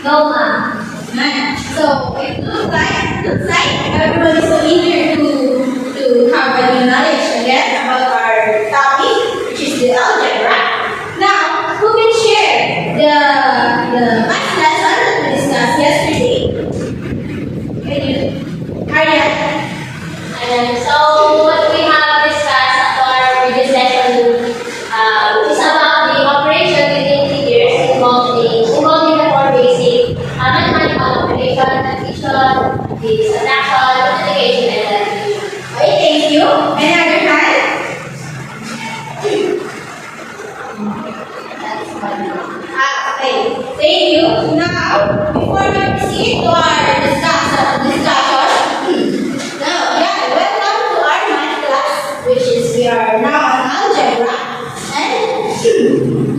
No, ma'am. So it looks like everybody's so eager to have a new knowledge again about our topic, which is the algebra. Now, who can share the math lesson that we discussed yesterday? Can you? Arya? So what we have discussed at our previous lesson is about the operation with integers involving the four basic mathematical operation, addition, the subtraction, multiplication, and division. Okay, thank you. Any other hand? Okay, thank you. Now, before we proceed to our discussion, welcome to our math class, which is we are now on algebra, and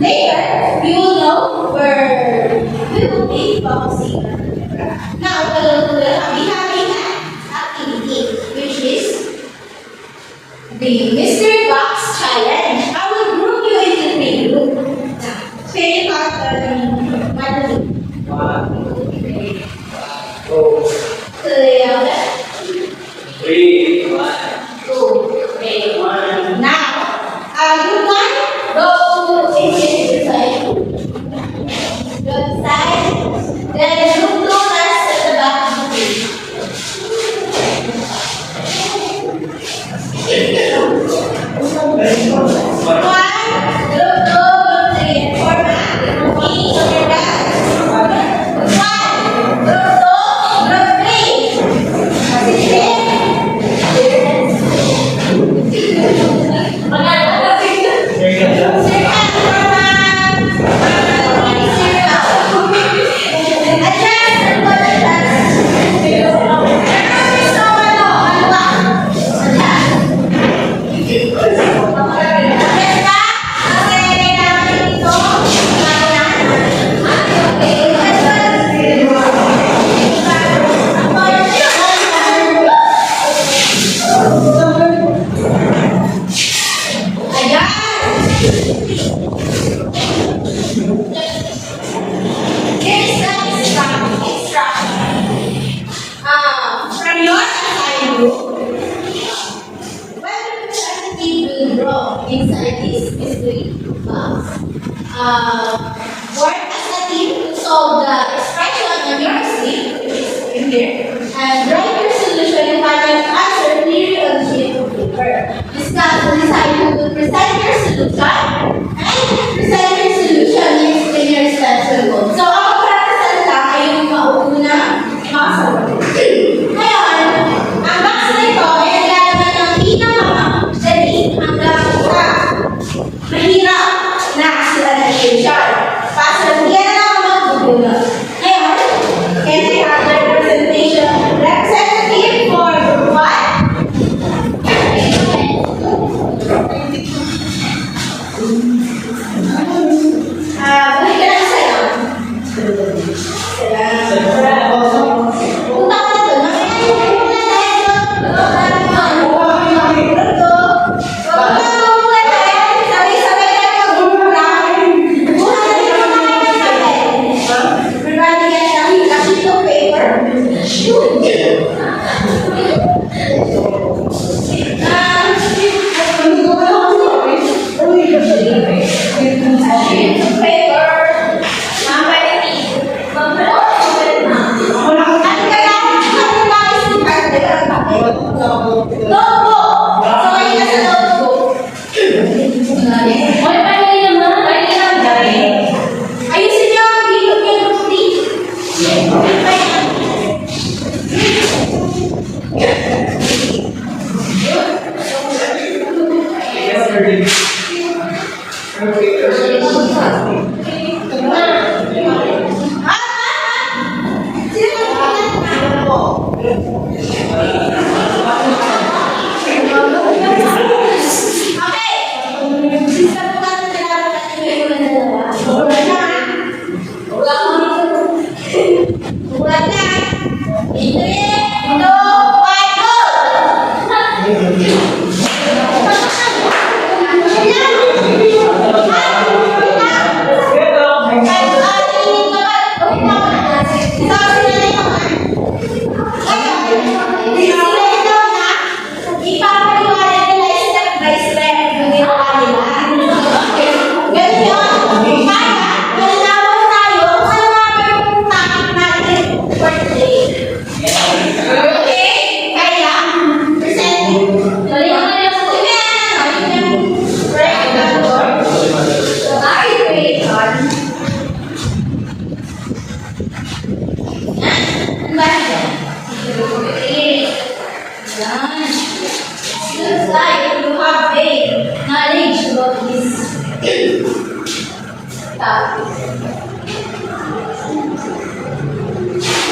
later you will know where we will be focusing on algebra. Now, we will be having an activity, which is the mystery box challenge. I will group you into three groups. Can you count Madeline? 1, 2, 2, to the other. 3, 1, 2, 3. 1. Now, group one, go into the side. Go inside. Then group two, let's at the back of the page. One, group two, group three, and four, ma'am. Each of your back. One, group two, group three. From your assigned group, what activity will draw inside this mystery box? Work as a team to solve the expression on your sheet, which is in here, and write your solution and final answer clearly on the sheet of paper. Decide who will present your solution, and present your solution in your steps goal. So, ang present lang ay yung mauuna masagot. Ngayon, ang box na ito ay naglalagay ng pinaka-dali hanggang sa mahirap na explanation. Pasok, yan na ako magbubulot. Ngayon, can I have the presentation representative for group 1?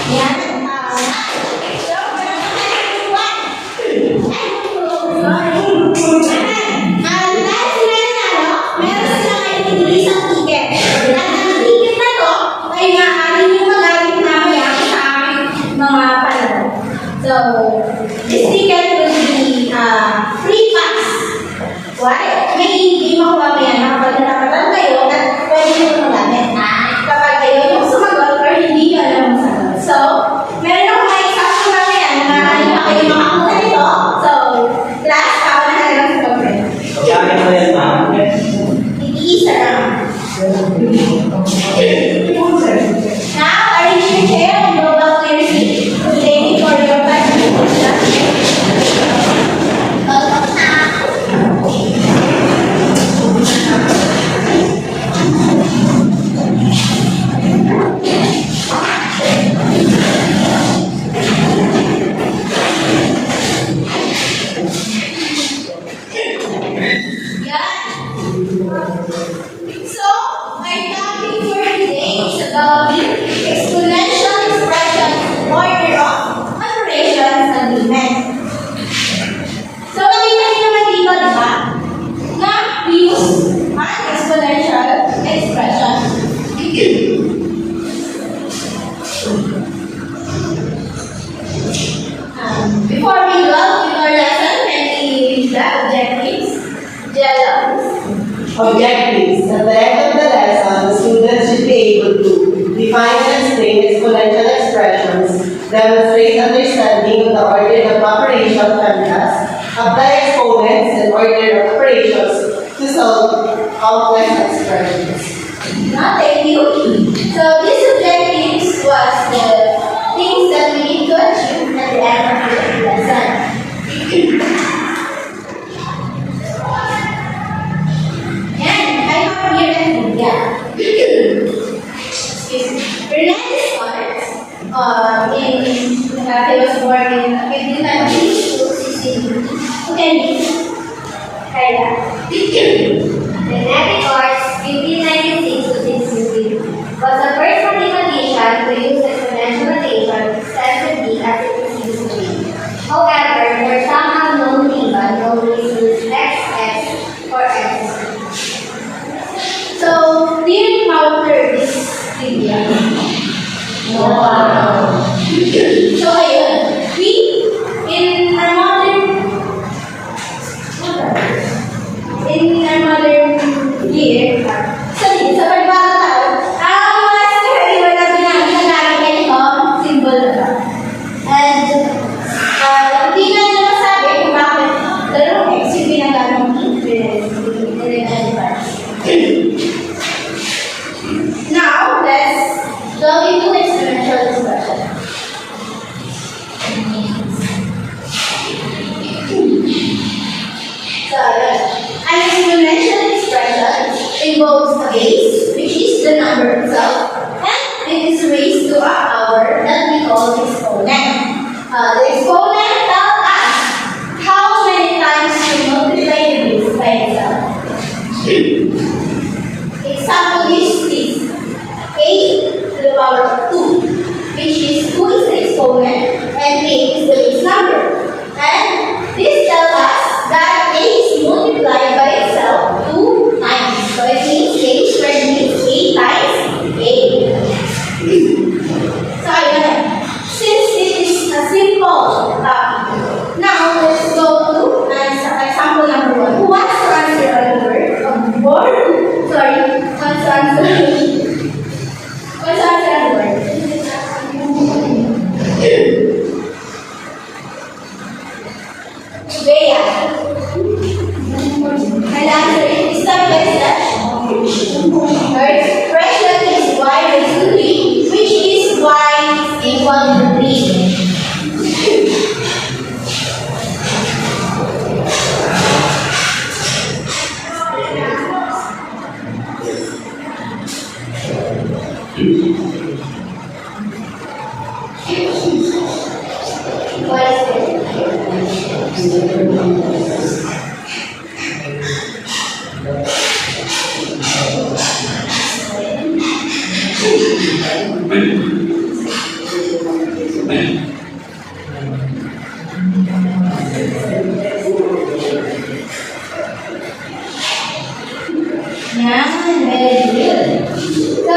Yan. So, meron na tayo one. Dahil sila nanalo, meron silang maibigay isang ticket. At ang ticket na to ay maaaring yung magamit mamaya sa aming mga panalo. So, this ticket will be free pass. Why? May game ako mamaya na kapag natapatan kayo at pwede nyo magamit. Kapag kayo yung sumagot or hindi nyo alam ang sagot. So, meron ako may example mamaya na maaaring pa kayo makakuha nito. So, class, paunahan lang sa pag-friend. Gamit mo yan, ma'am. Iisa lang. Now, arrange your chair and go back to your seat. Thank you for your participation. Welcome na. So, our topic for today is about the exponential expression order of operations agreement. So, nakita niyo naman dito, di ba? Na we use an exponential expression. Before we go with our lesson, can we read the objectives? Objectives. At the end of the lesson, the students should be able to define and explain exponential expressions, demonstrate understanding of the order of operation formulas, apply exponents and order of operations to solve complex expressions. Thank you. So this objectives was the things that we need to achieve at the end of the lesson. And I have here an India. Excuse me. Renee starts he was born in 1592 to 16. Okay. Kaya. Renee Descartes, 1596 to 16, was the first mathematician to use exponential notation extensively as it is used today. However, there are some unknown given always use xx or x. So, do you encounter this trivia? So, ayun. We, in our modern year, sa pagbago taon, ang mga karaniwan na ginagamit ganitong symbol na ba? And, hindi na nyo masabi kung bakit dalawang X yung ginagamit Now, let's go into exponential expression. So, an exponential expression involves a base, which is the number itself, and it is raised to a power that we call the exponent. The exponent tells us how many times to multiply the base by itself. Example is this, 8 to the power of 2, which is 2 is the exponent and 8 is the base number. And this tells us that 8 is multiplied by itself 2 times. So it means 8 squared means 8 times 8. So again, since it is a simple topic, now let's go to example number 1. Who wants to answer on the word? Sorry, what's the answer? What's the answer on the word? Bea. And answer is step by step. Our expression is y raised to 3, which is y equal to 3. What is it? Yeah, very good. So,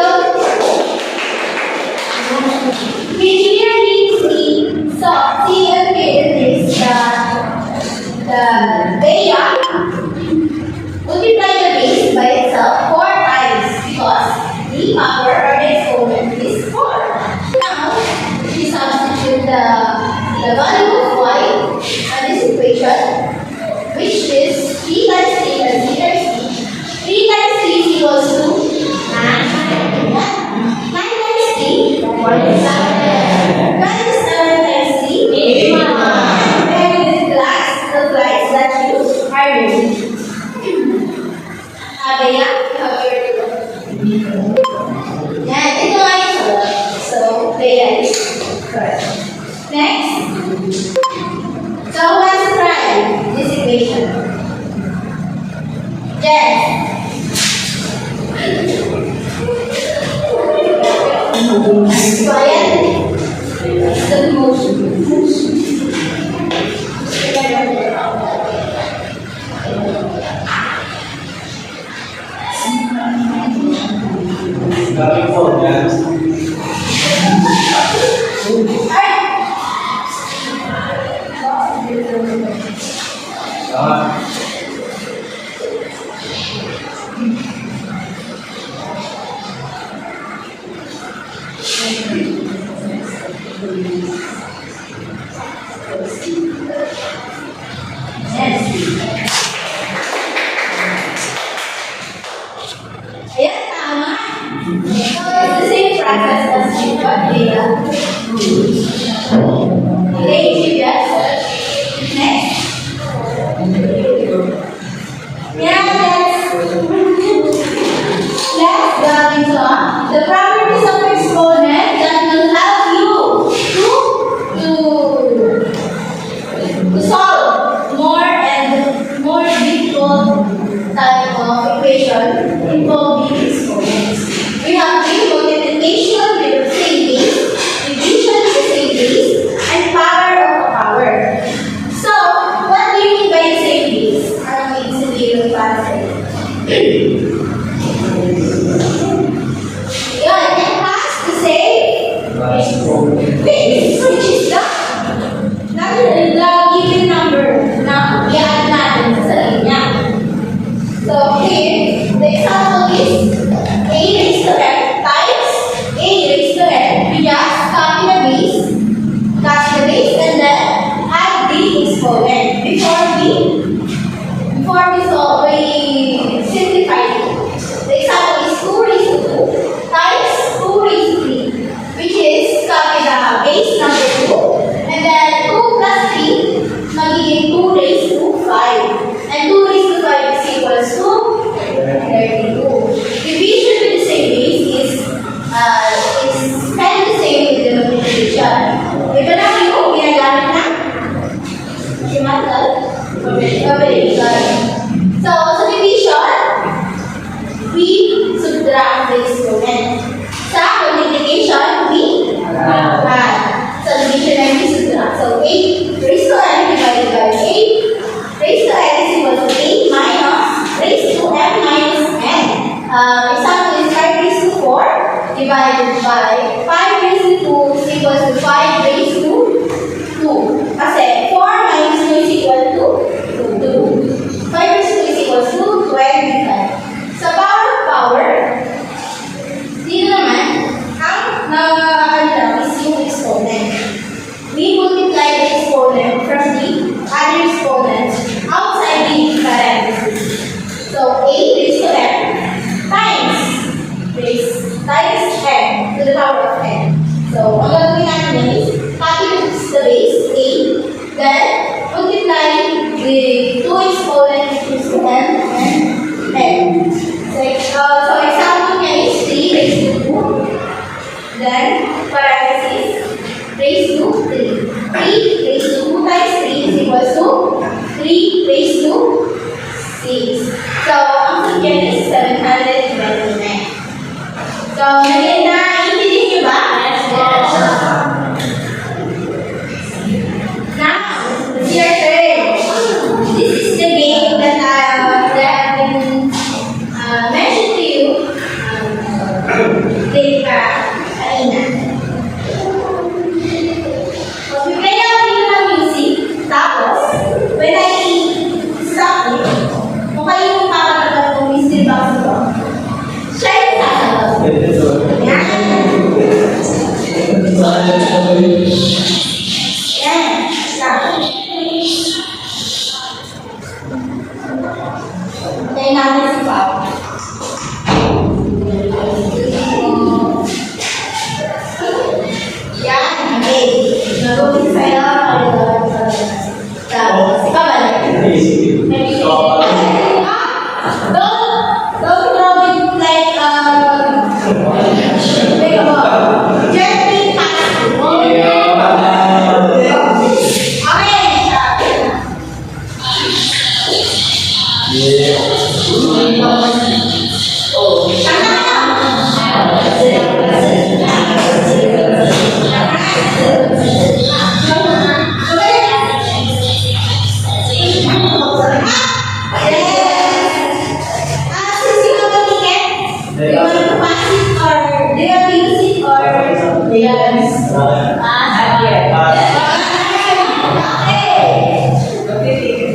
we clearly see and hear this the Veya multiply the base by itself 4 times because the power or the exponent is 4. Now, we substitute the value of y on this equation, which is 3 times 3 times 3 times 3. 3 times 3 is equals to 9. 9 times 3, 47. 27 times 3, 81. And this class, the class that you are using. Ada yang yan, ito ay sagot. So, Veya is correct. Next. So, let's try this equation. Yes. So, ayan. The motion. Coming for that. Ayan, tama. So, it's the same process as with Veya. Okay, yes. Next. Yeah, let's go into the properties of exponent that will help you to solve more and more difficult type of equation involving exponents. We have multiplication with the same base, division with the same base, and power of a power. So, what do you mean by the same base? Parang may sabihin ng para yun, it has the same base, which is the given number na i-add natin sa linya. So, here, the example is a raised to n times a raised to n. We just copy the base, and then add the exponent. Before we solve, we simplify it. The example is 2 raised to 2 times 2 raised to 3, which is copy the base number 2, and then 2 plus 3 magiging 2 raised to 5. And 2 raised to 5 is equals to 32. Division with the same base is kind of the same with the multiplication. Ito na yung ginagamit na mathematical operation. So, sa division, we subtract the exponent. Sa multiplication, we add. Sa division ay we subtract. So, 8 raised to n divided by 8 raised to n is equal to 8 minus raised to n minus n. Example is 5 raised to 4 divided by 5 raised to 2 is equal to 5 raised to 2. Kasi 4 minus 2 is equal to 2. 5 raised to 2 is equal to 25. Sa power of power, dito naman, ang is yung exponent. We multiply the exponent from the other exponent outside the parentheses. So, 8 raised to n times n to the power of n. So, ang gagawin natin is, copy the base, 8, then multiply the two exponents to n and n. So, example niya is 3 raised to 2, then parentheses, raised to 3. 3 raised to 2 times 3 is equals to 3 raised to 6. So, ang sagot is 729. So, naiintindihan niyo ba? Now, it's your turn. This is the game that I've been mentioned to you kanina. Mag-play ako dito ng music. Tapos, when I stop it, kung kayo yung kakatagal ng mystery box ko, siya yung sasagot. Yan. Yan. Stop. Tayo natin si Pao. Yan. Okay. Nagawin sa'yo. Tapos, pabalik. Don't throw it like gently pass.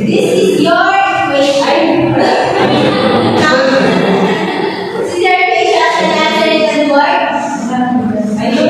This is your equation. Now, this is your equation and answer it and work. I know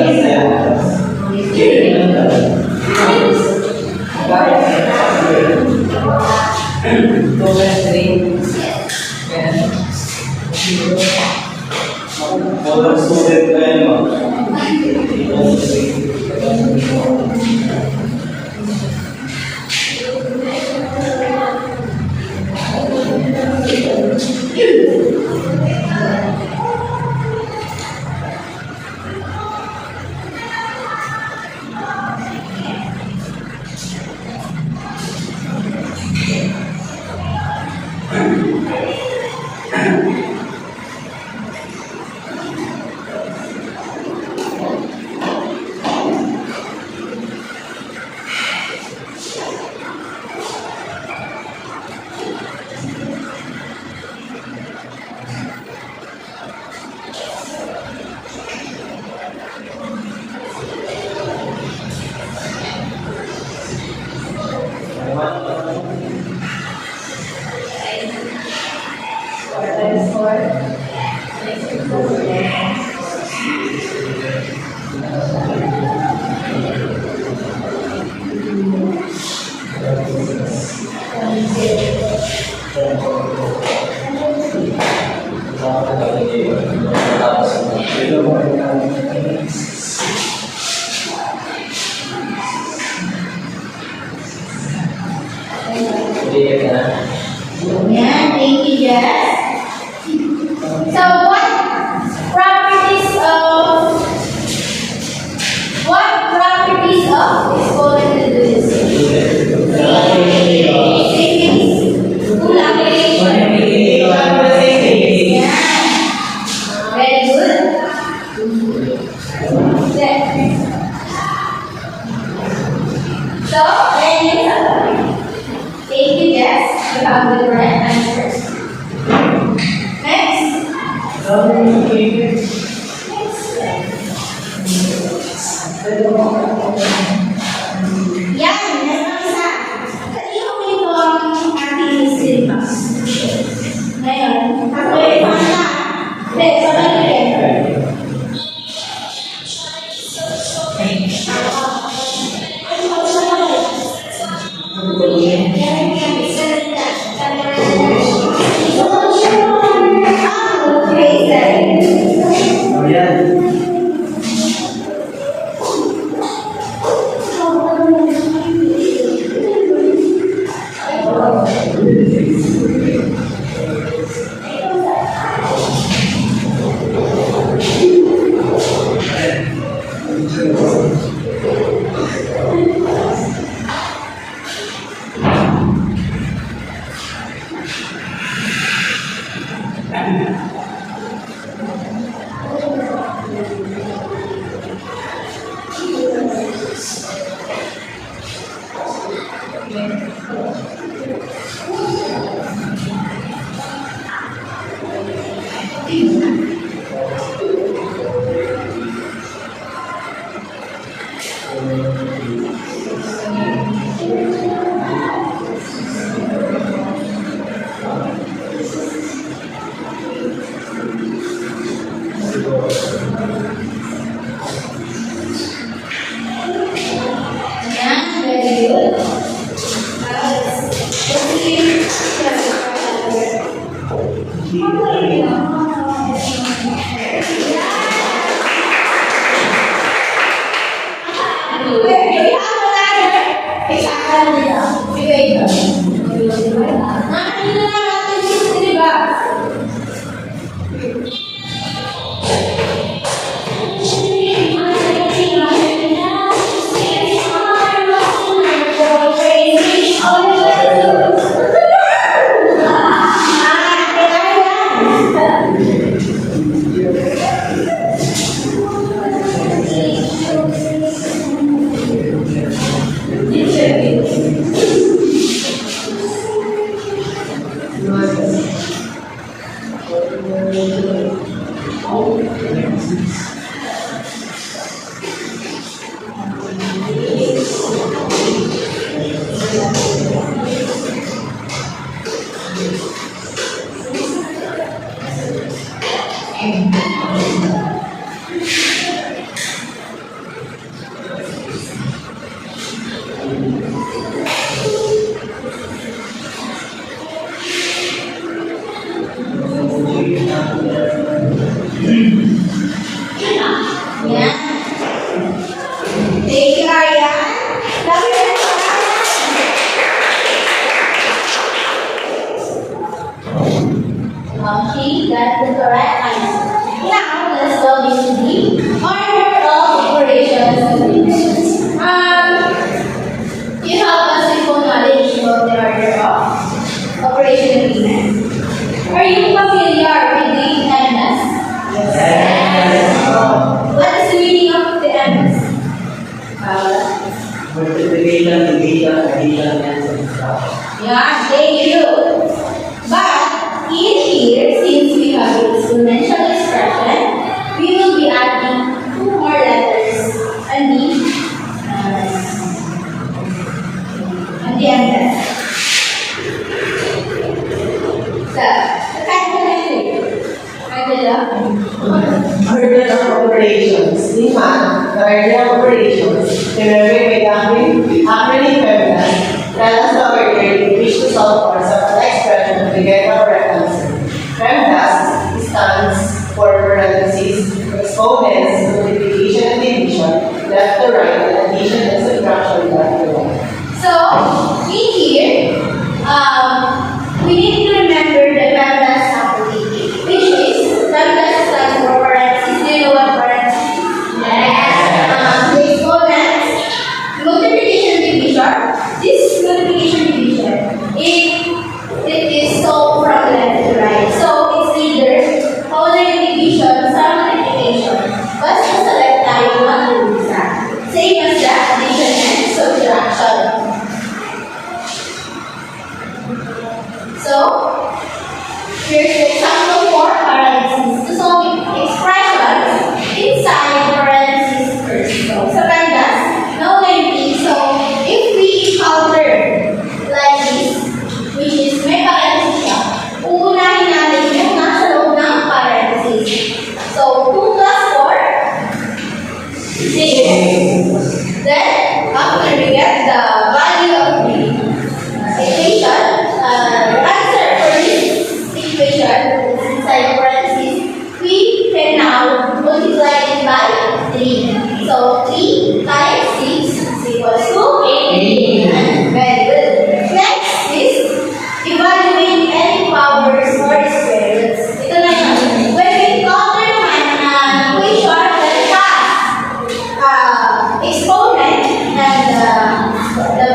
Yeah, thank you, Jess. So, what properties of exponent will do this? Yeah. Very good. So, thank you, Jess. You have the correct answers. Next. Yan, next ang isa. Kanino mo ito ang ating mystery box? Ngayon, ako yung pangala. Hindi, pangalain. get the correct answer. Now, let's go into the order of operations. You have a simple knowledge about the order of operation agreement. Are you familiar with the MS? What is the meaning of the MS? Multiplication, division, addition, and subtraction. Yeah, thank you. But in here, since we have the exponential expression, we will be adding two more letters on the end. So, Order of operations. In math, the order of operations, remember by acronym FEMDAS, tell us the order in which to solve for some expression to get the correct answer. FEMDAS stands for parentheses, exponents, multiplication and division, left to right, and addition and subtraction left to right. So, in here, we need to remember the PEMDAS property, which is PEMDAS stands for parentheses. Do you know what parentheses? Yes. The exponents, multiplication division. This multiplication division, it is solved from left to right. So, it's either following division sa multiplication. Basta select tayo ng isa. Same as the addition and subtraction. So, here's the example for parentheses. To solve expressions inside parentheses first. So, sa PEMDAS, no limiting. So, if we encounter like this, which is may parentheses siya, uunahin natin yung nasa loob ng parentheses. So, 2 plus 4, 6. Then, after we get the value of the equation, answer for this equation inside parentheses, we can now multiply it by 3. So 3 times 6 is equals to 18. Very good. Next is evaluate any powers or squares. Ito na yun. When we encounter naman an equation that has exponent and the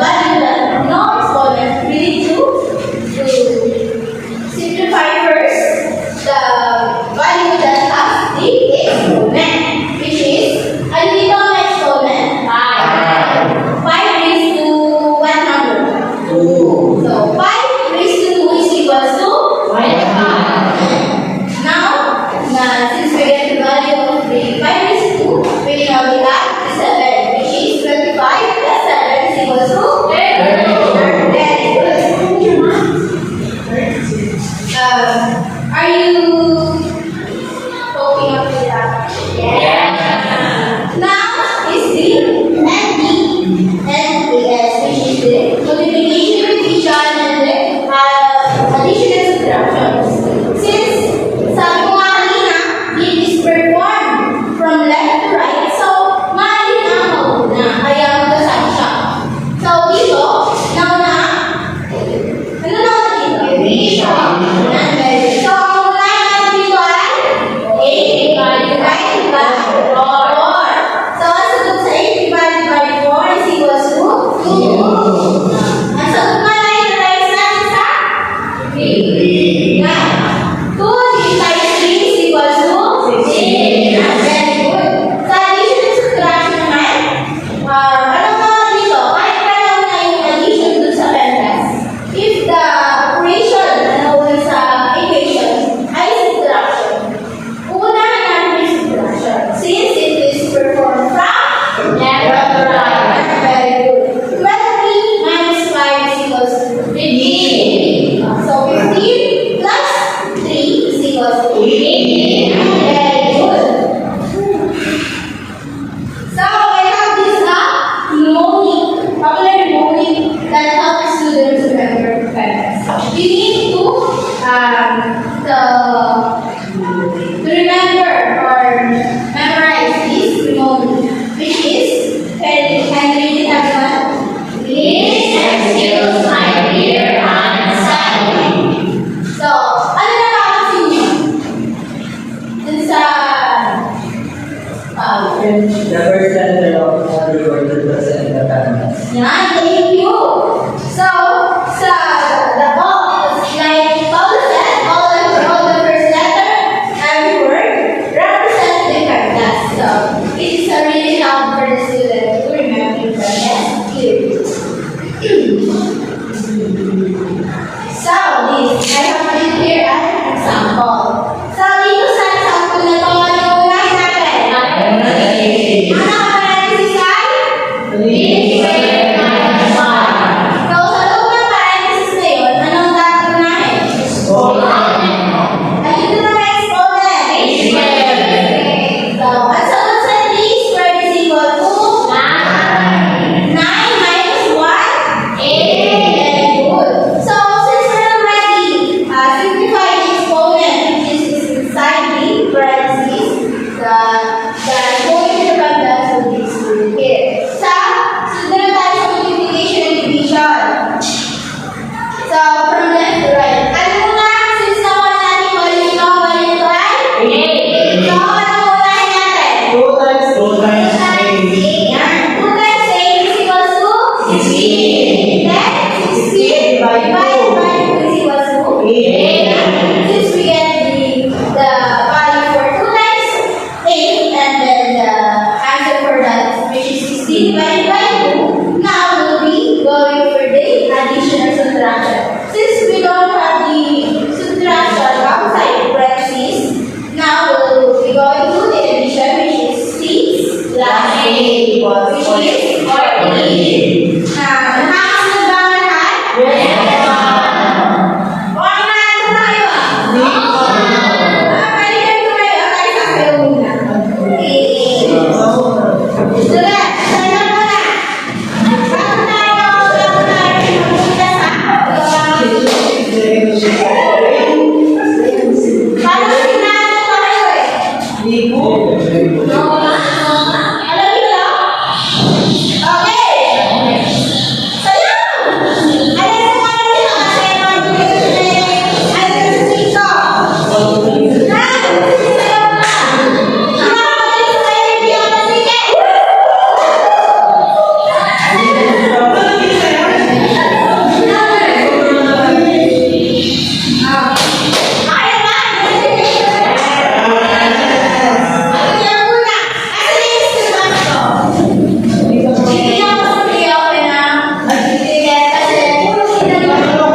The first letter of all recorded was in the canvas. Yan, thank you. So, sa the book, like Paul said, all the first letter, every word, represent the cartas. So, it is a really help for the student to remember the yes, clearly. So, this, I have written here an example. So, dito sa example na to, ano unahin natin? Ano ang parenthesis ay? So, sa loob ng parenthesis na yun, anong dapat unahin? Ay, ito na may exponent. So, at sunod sa this, word is equal to 9 minus 1? 8. Good. So, since we're already simplified the exponent, which is inside the parenthesis, the going to the pandas will be excluded here. Sa, sunod na tayo sa multiplication and division. So, from left to right. Ano muna, since nakuha natin ulit ito, So, ano unahin natin? 2 times 2 times 8. Yan. 2 times 8 is equals to 16. Then, 16 divided by 2 is equals to 8. Since we get the value for 2 times 8 and then the answer for that, which is 16 divided by 2, now we'll be going for the addition or subtraction. Since we don't have the subtraction outside the parentheses, now we'll be going to the addition, which is 6 plus 8 equals, which is 14. Nakasunod ba ang lahat? Organize na tayo ah. Pwede kayo tumayo. Tayo sa kayo muna. Sulat, sayo muna. Bago tayo pumunta sa paano sinado pa kayo eh? Alam niyo lang? Okay. Sayaw! Alam mo paano nila kasi ano dito? Sayaw na! Nakakagalit sa kayo yung biyak na sige! Kaya ba? Ano yan muna? Ano yung istiman ko? Hindi ako sa video, okay na? Sige, kasi puro sinalaman ko.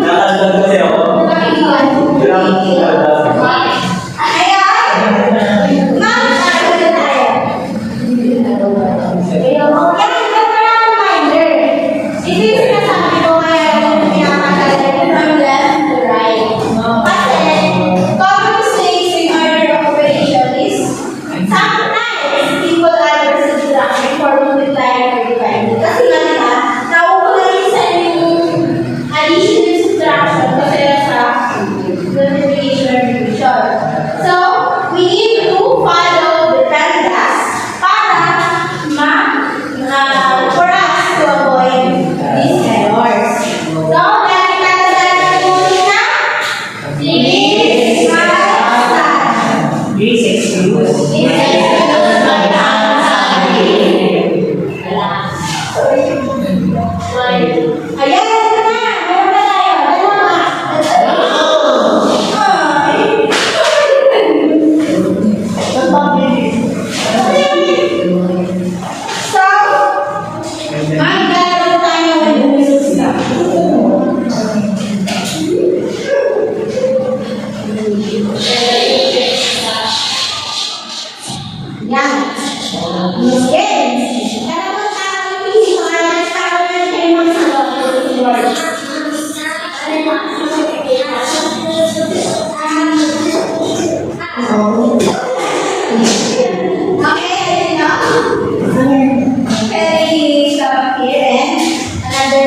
Nakasal kasi ako. Kasi nga diba, nauuna yung sa yung addition and subtraction kasi nasa multiplication and division. So, we need to follow the pandas para for us to avoid these errors. So, dahil tatandaan mo na, please, ayan, ito na. Meron na tayo. Dalawa. So, maglalaro tayo ng yan. Yes. Alam mo tayo, hindi mo alam tayo na kayo okay, ayun na. Okay, stop here and another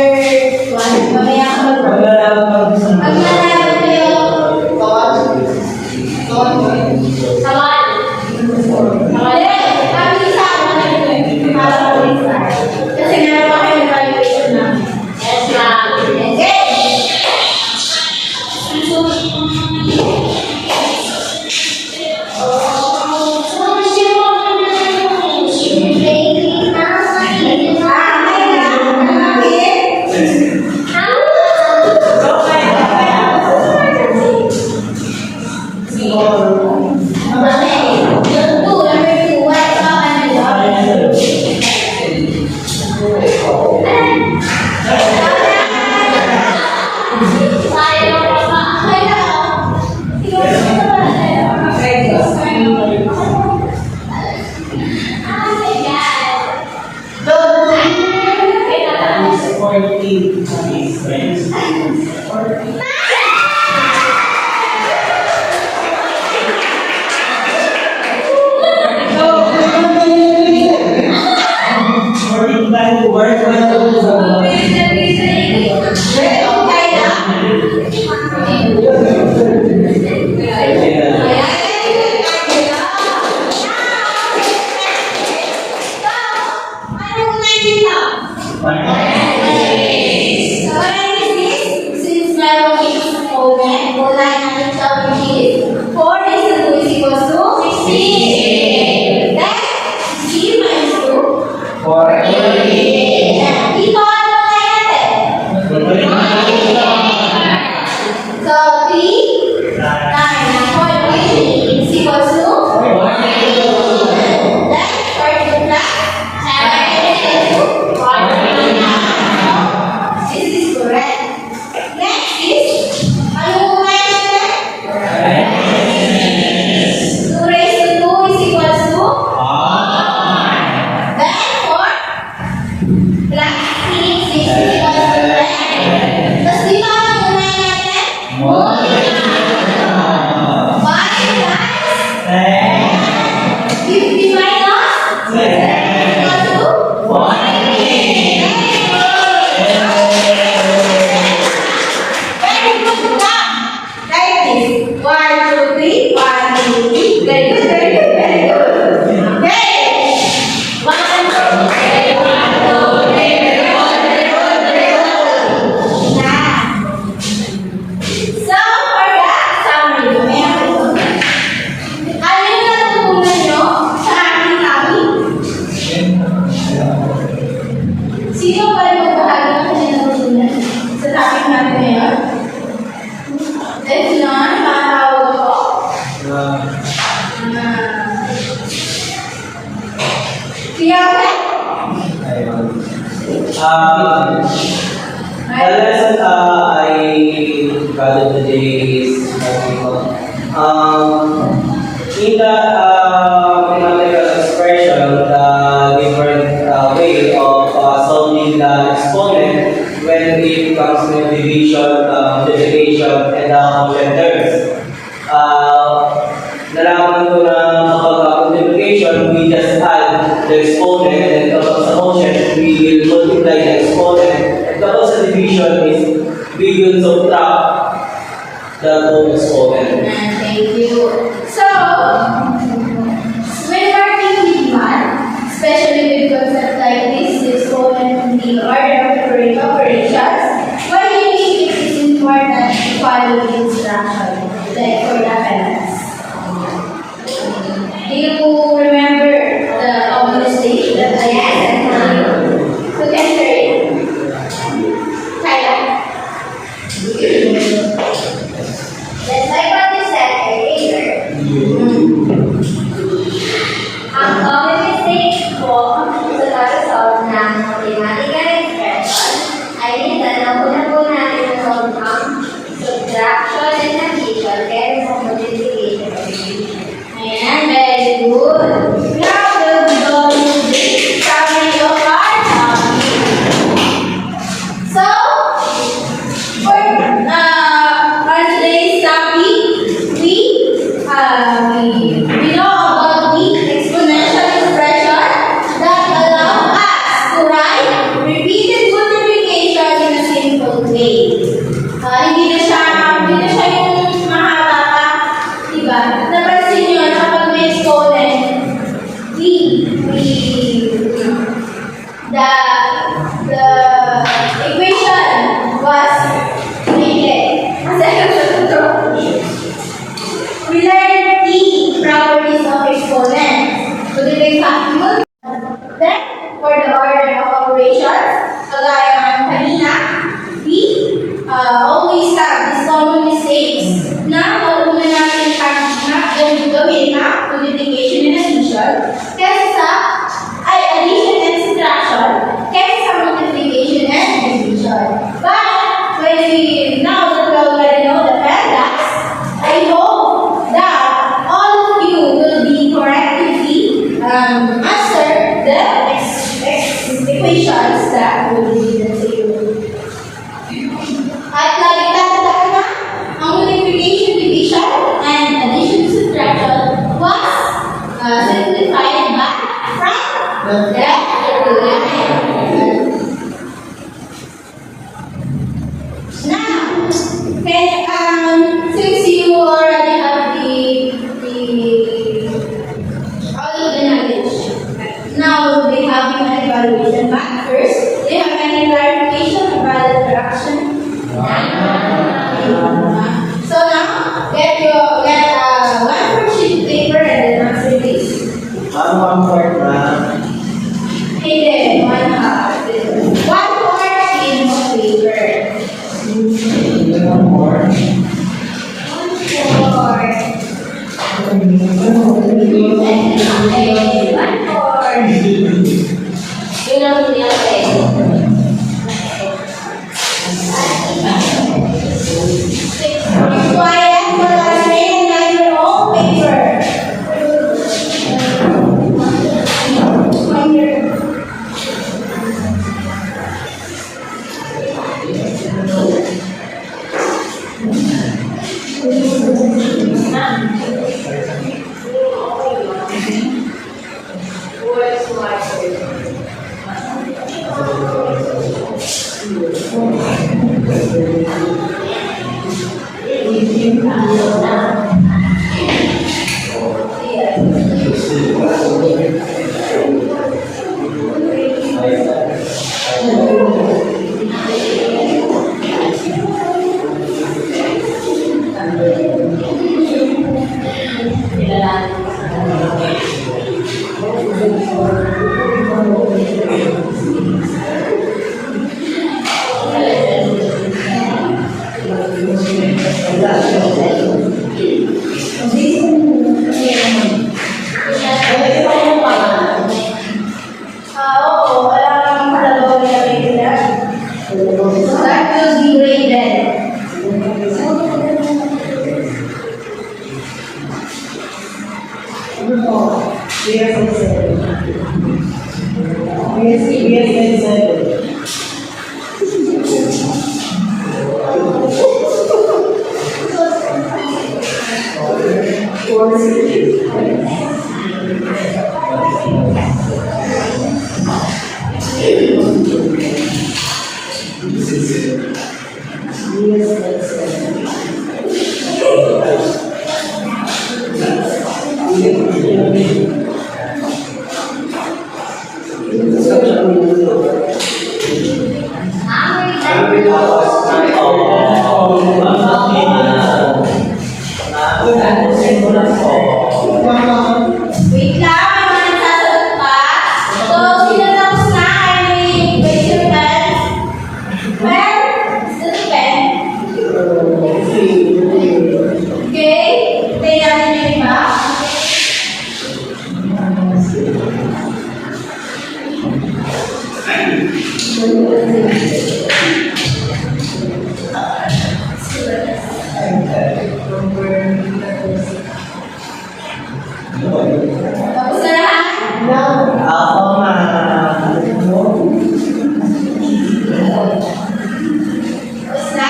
one. Mamaya ako mag-roll. Maglalaro kayo. Sawan. Mali. Kami sa ako na ito. Kuya, Ayun. The lesson I gathered today is in the mathematical expression, the different way of solving the exponent when it comes to division, multiplication, and the quotient terms. Nalaman ko na kapag multiplication, we just add the exponent, and kapag sa quotient, we will multiply the exponent, and kapag sa division is we will subtract the two exponent. thank you. So, when working with math, especially with concepts like this, exponent, the order of operations, why do you think it is important to follow the instruction, like for the balance? Do you remember the common stage that I said for you? So, answer it. Kaya. Just like what you said earlier, ang common mistake po sa pag-solve ng mathematical expression ay minsan nauna po natin solve ang subtraction and addition kaya sa multiplication and division. Ayan, very good. Now, we'll be going to the summary of our topic. So, for today's topic, we know about the exponential expression that allow us to write repeated multiplication in a simple way. Hindi na siya yung mahaba pa, diba? Napansin nyo na kapag may exponent, the equation was made. We learned the properties of exponents. So, the factor. Then, for the order of operations, kagaya ng kanina, we always have these common mistakes na mauna natin gawin na multiplication and addition kaysa addition and subtraction kaysa multiplication and division. But now that we already know the paradox, I hope that all of you will be correctly answer the equations that will be given to you. At lagi tatandaan na, ang multiplication, division, and addition, subtraction was simplified by from left to right. Now, since you already have all of the knowledge, now we'll be having an evaluation. But first, do you have any clarification about the fraction? So now, get one sheet paper and then answer this. One part na. And then one half. 1/4 sheet of paper. One more. 1/4. Okay, 1/4. Yun ang hindi ang pwede. Quiet for us and write your own paper. Yes, yes, Wait lang, may mga nagsasagot pa. So, sino tapos na? Kindly raise your hand. Where is the pen? Okay, tayo natin yung iba. Tapos na lahat? Ako na. Tapos na?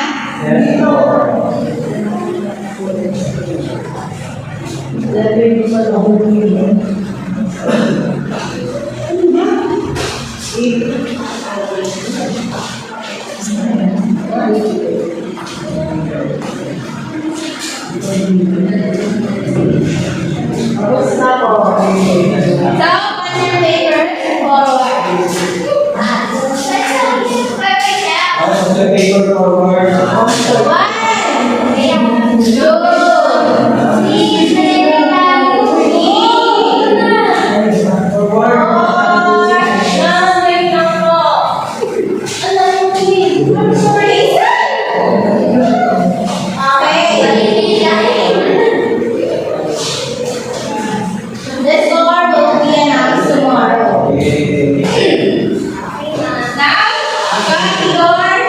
So, on your paper, forward. Let's perfect now. What's the paper forward? One, two, Please, the score will be announced tomorrow. Now, going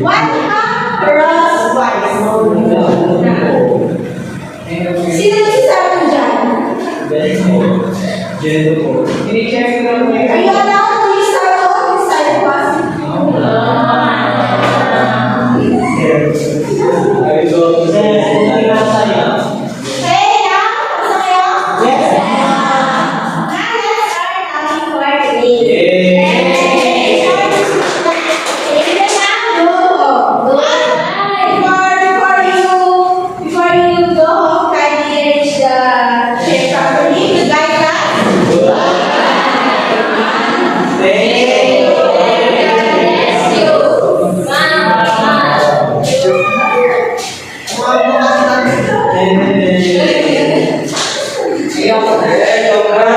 One half, ma'am. Sino nagsasabi mo dyan? Gendo po. Ini-check ko lang Are you allowed to use our own side class? I go to the Okay, now, basta kayo? Yes. Now, let's start talking for today. Yay! Before you go home, kindly arrange the chair properly. Goodbye, class. Thank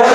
you.